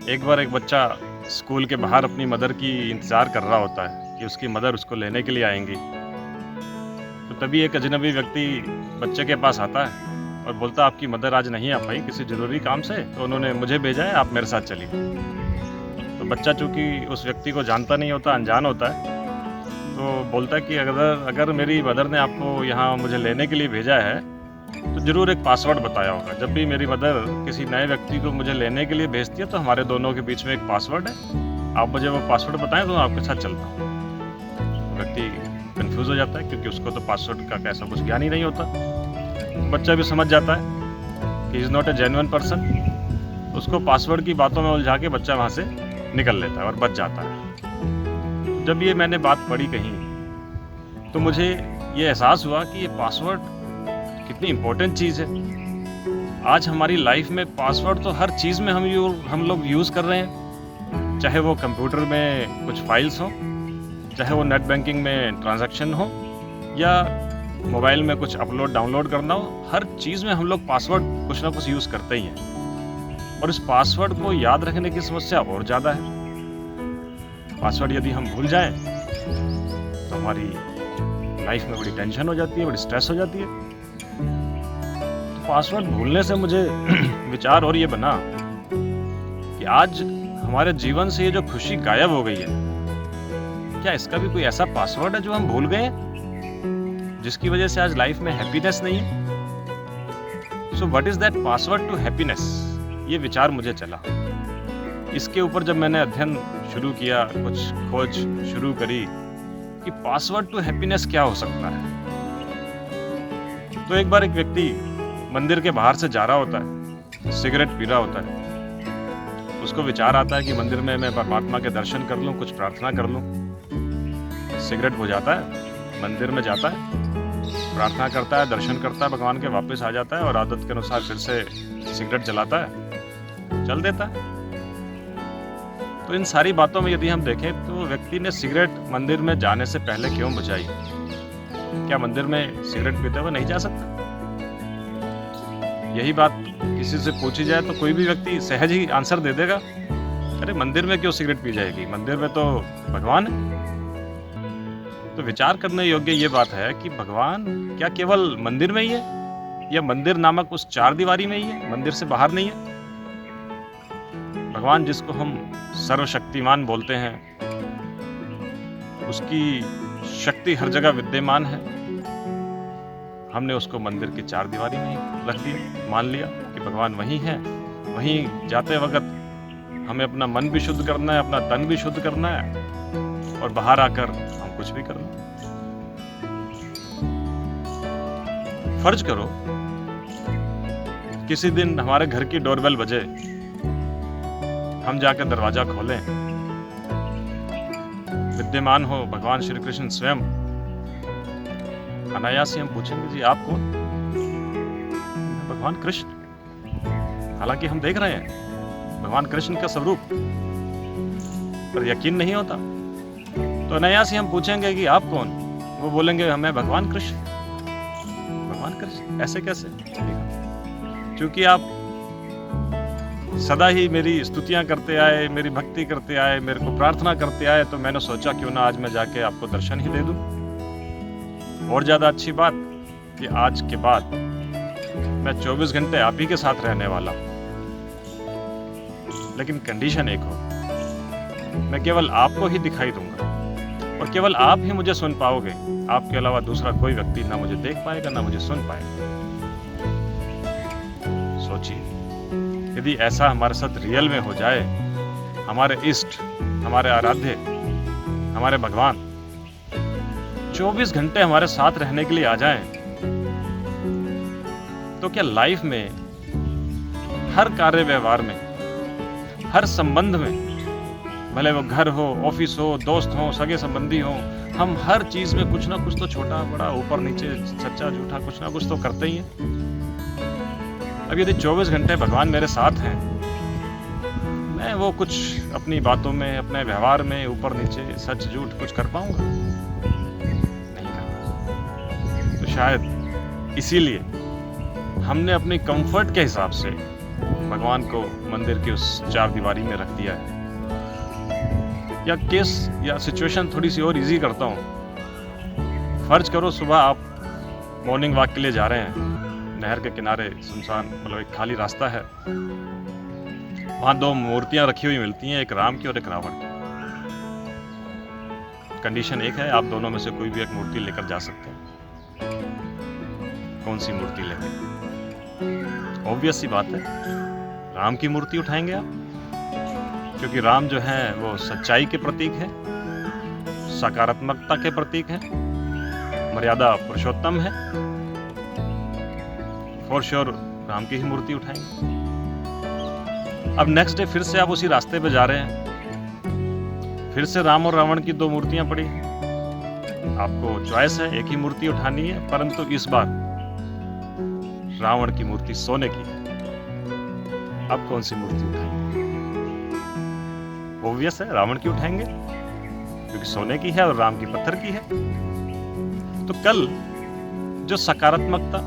एक बार एक बच्चा स्कूल के बाहर अपनी मदर की इंतज़ार कर रहा होता है कि उसकी मदर उसको लेने के लिए आएँगी। तो तभी एक अजनबी व्यक्ति बच्चे के पास आता है और बोलता है, आपकी मदर आज नहीं आ पाई किसी ज़रूरी काम से, तो उन्होंने मुझे भेजा है, आप मेरे साथ चलिए। तो बच्चा चूँकि उस व्यक्ति को जानता नहीं होता, अनजान होता है, तो बोलता है कि अगर अगर मेरी मदर ने आपको यहाँ मुझे लेने के लिए भेजा है, तो ज़रूर एक पासवर्ड बताया होगा। जब भी मेरी मदर किसी नए व्यक्ति को मुझे लेने के लिए भेजती है, तो हमारे दोनों के बीच में एक पासवर्ड है। आप मुझे वो पासवर्ड बताएँ तो मैं आपके साथ चलता हूँ। व्यक्ति कन्फ्यूज़ हो जाता है क्योंकि उसको तो पासवर्ड का ऐसा कुछ ज्ञान ही नहीं होता। बच्चा भी समझ जाता है कि he is not a genuine person. उसको पासवर्ड की बातों में उलझा के बच्चा वहाँ से निकल लेता है और बच जाता है। जब ये मैंने बात पढ़ी कहीं, तो मुझे ये एहसास हुआ कि ये पासवर्ड कितनी इम्पोर्टेंट चीज़ है। आज हमारी लाइफ में पासवर्ड तो हर चीज़ में हम लोग यूज़ कर रहे हैं। चाहे वो कंप्यूटर में कुछ फाइल्स हों, चाहे वो नेट बैंकिंग में ट्रांजैक्शन हो, या मोबाइल में कुछ अपलोड डाउनलोड करना हो, हर चीज़ में हम लोग पासवर्ड कुछ ना कुछ यूज़ करते ही हैं। और इस पासवर्ड को याद रखने की समस्या और ज़्यादा है। पासवर्ड यदि हम भूल जाएं तो हमारी लाइफ में बड़ी टेंशन हो जाती है, बड़ी स्ट्रेस हो जाती है। तो पासवर्ड भूलने से मुझे विचार और ये बना कि आज हमारे जीवन से ये जो खुशी गायब हो गई है, क्या इसका भी कोई ऐसा पासवर्ड है जो हम भूल गए हैं, जिसकी वजह से आज लाइफ में हैप्पीनेस नहीं है? So what is that password to happiness? ये विचार मुझे चला। इसके ऊपर जब मैंने अध्ययन शुरू किया, कुछ खोज शुरू करी कि पासवर्ड टू हैप्पीनेस क्या हो सकता है, तो एक बार एक व्यक्ति मंदिर के बाहर से जा रहा होता है, सिगरेट पी रहा होता है। उसको विचार आता है कि मंदिर में मैं परमात्मा के दर्शन कर लूं, कुछ प्रार्थना कर लूं। सिगरेट बुझाता है, मंदिर में जाता है, प्रार्थना करता है, दर्शन करता है भगवान के, वापस आ जाता है और आदत के अनुसार फिर से सिगरेट जलाता है, चल देता है। तो इन सारी बातों में यदि हम देखें तो व्यक्ति ने सिगरेट मंदिर में जाने से पहले क्यों बुझाई? क्या मंदिर में सिगरेट पीते हुए नहीं जा सकता? यही बात किसी से पूछी जाए तो कोई भी व्यक्ति सहज ही आंसर दे देगा, अरे मंदिर में क्यों सिगरेट पी जाएगी, मंदिर में तो भगवान है। तो विचार करने योग्य ये बात है कि भगवान क्या केवल मंदिर में ही है, या मंदिर नामक उस चार दीवारी में ही है, मंदिर से बाहर नहीं है? भगवान जिसको हम सर्वशक्तिमान बोलते हैं, उसकी शक्ति हर जगह विद्यमान है। हमने उसको मंदिर की चार दीवारी में ही रख दिया, मान लिया कि भगवान वहीं है। वहीं जाते वक्त हमें अपना मन भी शुद्ध करना है, अपना तन भी शुद्ध करना है, और बाहर आकर हम कुछ भी कर लें। फर्ज करो किसी दिन हमारे घर की डोरबेल बजे, हम जाकर दरवाजा खोलें, विद्यमान हो भगवान श्री कृष्ण स्वयं। अनायास ही हम पूछेंगे, जी आप कौन? भगवान कृष्ण। हालांकि हम देख रहे हैं भगवान कृष्ण का स्वरूप, पर यकीन नहीं होता। तो अनायास ही हम पूछेंगे कि आप कौन? वो बोलेंगे हमें भगवान कृष्ण। भगवान कृष्ण ऐसे कैसे? क्योंकि आप सदा ही मेरी स्तुतियां करते आए, मेरी भक्ति करते आए, मेरे को प्रार्थना करते आए, तो मैंने सोचा क्यों ना आज मैं जाके आपको दर्शन ही दे दूं। और ज्यादा अच्छी बात कि आज के बाद मैं 24 घंटे आप ही के साथ रहने वाला हूं। लेकिन कंडीशन एक हो, मैं केवल आपको ही दिखाई दूंगा और केवल आप ही मुझे सुन पाओगे। आपके अलावा दूसरा कोई व्यक्ति ना मुझे देख पाएगा, ना मुझे सुन पाएगा। सोचिए, यदि ऐसा हमारे साथ रियल में हो जाए, हमारे इष्ट, हमारे आराध्य, हमारे भगवान 24 घंटे हमारे साथ रहने के लिए आ जाएं, तो क्या लाइफ में हर कार्य व्यवहार में, हर संबंध में, भले वो घर हो, ऑफिस हो, दोस्त हो, सगे संबंधी हो, हम हर चीज में कुछ ना कुछ तो छोटा बड़ा, ऊपर नीचे, सच्चा झूठा, कुछ ना कुछ तो करते ही हैं। अब यदि 24 घंटे भगवान मेरे साथ हैं, मैं वो कुछ अपनी बातों में, अपने व्यवहार में, ऊपर नीचे, सच झूठ कुछ कर पाऊंगा? नहीं कर। तो शायद इसीलिए हमने अपनी कंफर्ट के हिसाब से भगवान को मंदिर की उस चार दीवारी में रख दिया है। या केस या सिचुएशन थोड़ी सी और इजी करता हूँ। फर्ज करो सुबह आप मॉर्निंग वॉक के लिए जा रहे हैं, नहर के किनारे सुनसान मतलब एक खाली रास्ता है, वहाँ दो मूर्तियाँ रखी हुई मिलती हैं, एक राम की और एक रावण की। कंडीशन एक है, आप दोनों में से कोई भी एक मूर्ति लेकर जा सकते हैं। कौन सी मूर्ति लेंगे? ऑब्वियस सी बात है, राम की मूर्ति उठाएंगे आप, क्योंकि राम जो है वो सच्चाई के प्रतीक है, सकारात्मकता के प्रतीक है, मर्यादा पुरुषोत्तम है। फॉर श्योर राम की ही मूर्ति उठाएंगे। अब नेक्स्ट डे फिर से आप उसी रास्ते पे जा रहे हैं, फिर से राम और रावण की दो मूर्तियां पड़ी हैं। आपको चॉइस है, एक ही मूर्ति उठानी है, परंतु इस बार रावण की मूर्ति सोने की है। अब कौन सी मूर्ति उठाएंगे? ऑब्वियस है, रावण की उठाएंगे, क्योंकि सोने की है और राम की पत्थर की है। तो कल जो सकारात्मकता,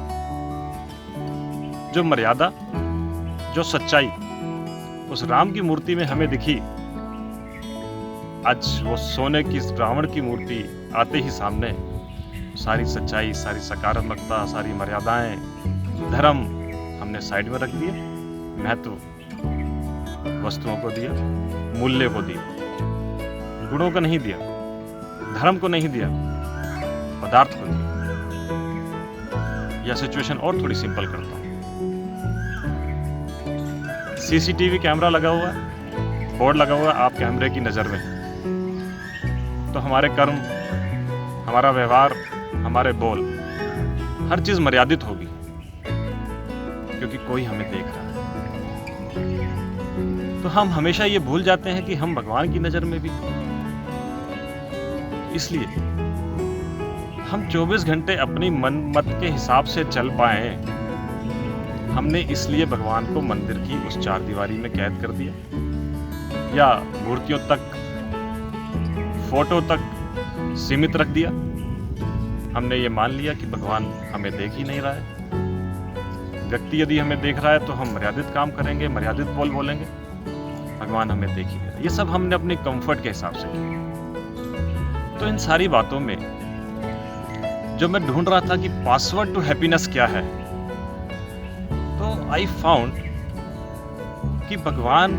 जो मर्यादा, जो सच्चाई उस राम की मूर्ति में हमें दिखी, आज वो सोने की रावण की मूर्ति आते ही सामने सारी सच्चाई, सारी सकारात्मकता, सारी मर्यादाएं, धर्म हमने साइड में रख दिए, महत्व वस्तुओं को दिया, मूल्य को दिया, गुणों को नहीं दिया, धर्म को नहीं दिया, पदार्थ को दिया। यह सिचुएशन और थोड़ी सिंपल करता हूं। सीसीटीवी कैमरा लगा हुआ है, बोर्ड लगा हुआ है, आप कैमरे की नजर में, तो हमारे कर्म, हमारा व्यवहार, हमारे बोल, हर चीज मर्यादित होगी, क्योंकि कोई हमें देख रहा है। तो हम हमेशा ये भूल जाते हैं कि हम भगवान की नजर में भी, इसलिए हम 24 घंटे अपनी मन मत के हिसाब से चल पाए, हमने इसलिए भगवान को मंदिर की उस चार दीवारी में कैद कर दिया, या मूर्तियों तक, फोटो तक सीमित रख दिया। हमने ये मान लिया कि भगवान हमें देख ही नहीं रहा है। व्यक्ति यदि हमें देख रहा है तो हम मर्यादित काम करेंगे, मर्यादित बोल बोलेंगे, भगवान हमें देख ही नहीं रहा। ये सब हमने अपनी कंफर्ट के हिसाब से किया। तो इन सारी बातों में जो मैं ढूंढ रहा था कि पासवर्ड टू हैप्पीनेस क्या है, तो आई फाउंड कि भगवान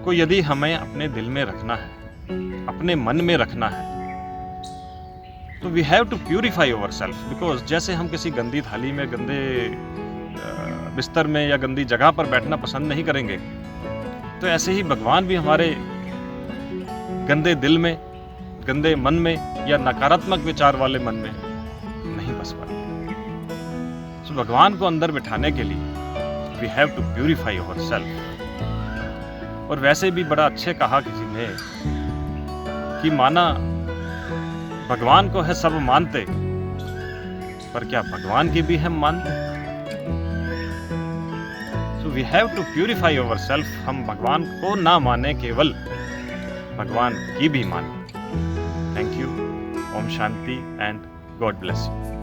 को यदि हमें अपने दिल में रखना है, अपने मन में रखना है, तो we have to purify our self. Because जैसे हम किसी गंदी थाली में, गंदे बिस्तर में या गंदी जगह पर बैठना पसंद नहीं करेंगे, तो ऐसे ही भगवान भी हमारे गंदे दिल में, गंदे मन में या नकारात्मक विचार वाले मन में नहीं बस पाते। तो भगवान को अंदर बिठाने के लिए we have to purify our self. और वैसे भी बड़ा अच्छे कहा किसी ने कि माना भगवान को है सब मानते, पर क्या भगवान की भी हम मानते? So we have to purify our self. हम भगवान को ना माने, केवल भगवान की भी माने। Thank you. Om Shanti and god bless you.